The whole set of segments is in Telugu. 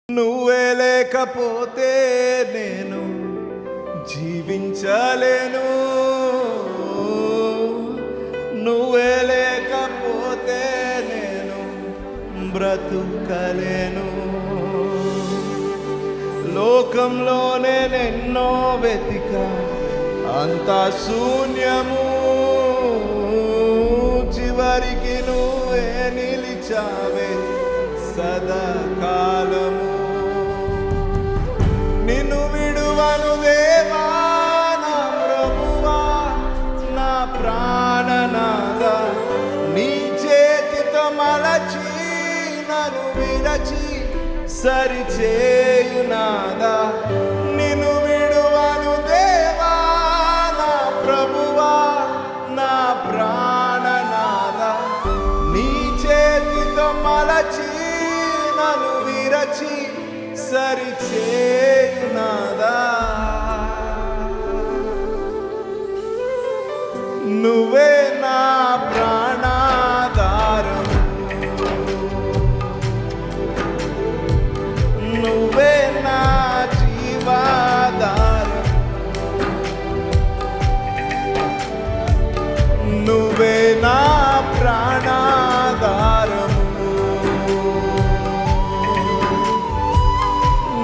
నువ్వే లేకపోతే నేను జీవించలేను, నువ్వే లేకపోతే నేను బ్రతుకలేను. లోకంలోనే ఎన్నో వెతికా, అంతా శూన్యము, చివరికి నువ్వే నిలిచావే సదాకాలము. నిన్ను విడువను దేవా నా ప్రభువా, నా ప్రాణనాథా, నీ చేతితో మలచి నన్ను విరచి సరిచేయునాదా. నిన్ను విడువను దేవా నా ప్రభువా, నా ప్రాణనాథా, నీ చేతితో మలచి నన్ను విరచి సరిచేయునాదా. నువ్వే నా ప్రాణాధారం, నువ్వే నా జీవాధారం, నువ్వే నా ప్రాణాధారం,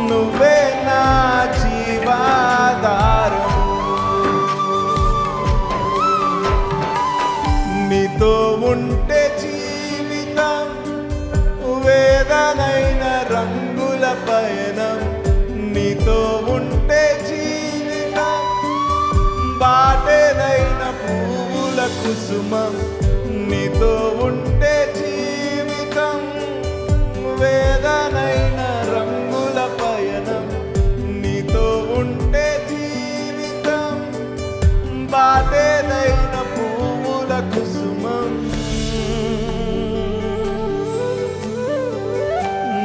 నువ్వే నా జీవాధారం. నీతో ఉంటే జీవితం వేదనైన రంగుల పయనం, నీతో ఉంటే జీవితం బాటెనైన పువ్వుల కుసుమం, నీతో ఉంటే జీవితం వేదనైన రంగుల పయనం, నీతో ఉంటే జీవితం బాటెనైన పువ్వుల కుసుమం.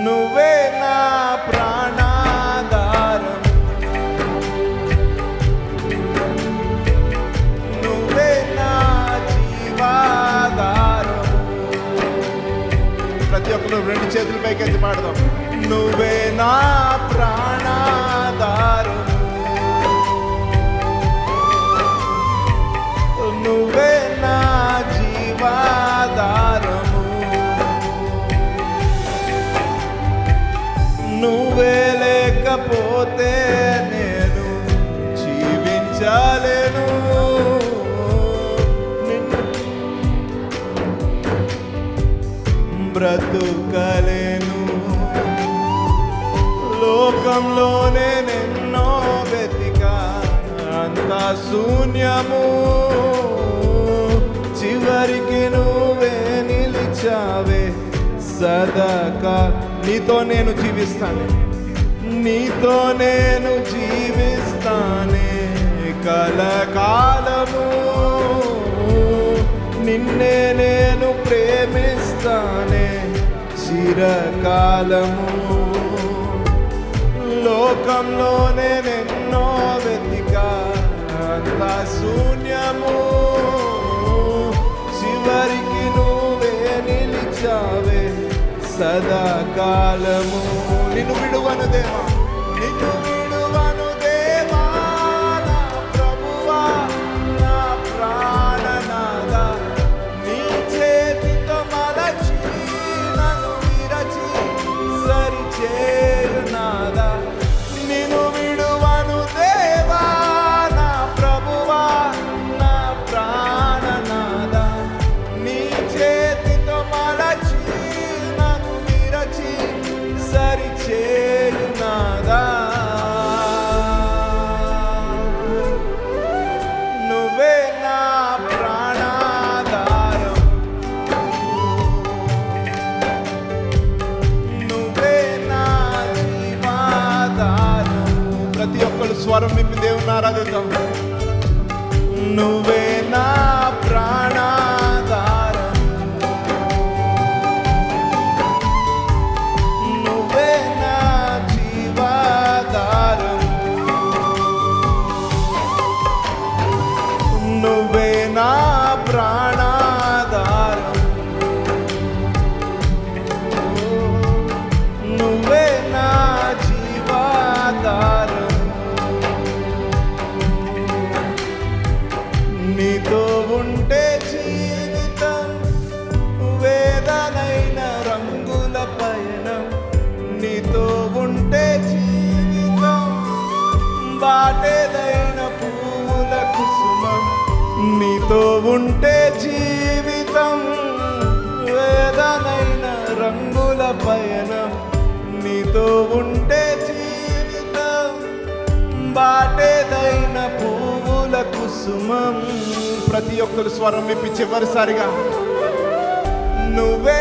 నువ్వే నా ప్రాణాధారం, నువ్వే నా జీవాధారం. ప్రతి ఒక్కరు రెండు చేతుల పైకి ఎత్తి పాడదాం. నువ్వే నా ప్రాణాధారం, నువ్వే నా జీవాధారము, నువ్వే లేకపోతే నేను జీవించలేను. బ్రతుకలేను. లోకంలోనే ఎన్నో వెతికా, అంతా శూన్యము, చివరికి నువ్వే నిలిచావే సదాకా. నీతో నేను జీవిస్తానే, నీతో నేను జీవిస్తానే కలకాలము, నిన్నే నేను ప్రేమిస్తానే చిరకాలము. లోకంలోనే ఎన్నో వెతికా, అంతా శూన్యము, చివరికి నువ్వే నిలిచావే సదాకాలము. నిన్ను విడువను దేవా, నిన్ను విడువను దేవా నా ప్రభువా, నా ప్రాణనాథా, నీ చేతితో మలచి నన్ను విరచి సరిచేయునాదా. నిన్ను విడువను దేవా నా ప్రభువా, నా ప్రాణనాథా, నీ చేతితో మలచి నన్ను విరచి సరిచేయునాదా. నువ్వే నా ప్రాణాధారం, నువ్వే నా జీవాధారం. ప్రతి ఒక్కరు స్వరం విప్పి దేవుని ఆరాధిద్దాం. నువ్వే నా ప్రాణాధారం, నువ్వే నా జీవాధారం, నువ్వే నా ప్రాణాధారం, నువ్వే నా పయనం నీతో ఉంటే జీవితం బాటేదైన పువ్వుల కుసుమం. ప్రతి ఒక్కరు స్వరం విప్పి చివరిసారిగా నువ్వే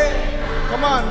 కమాన్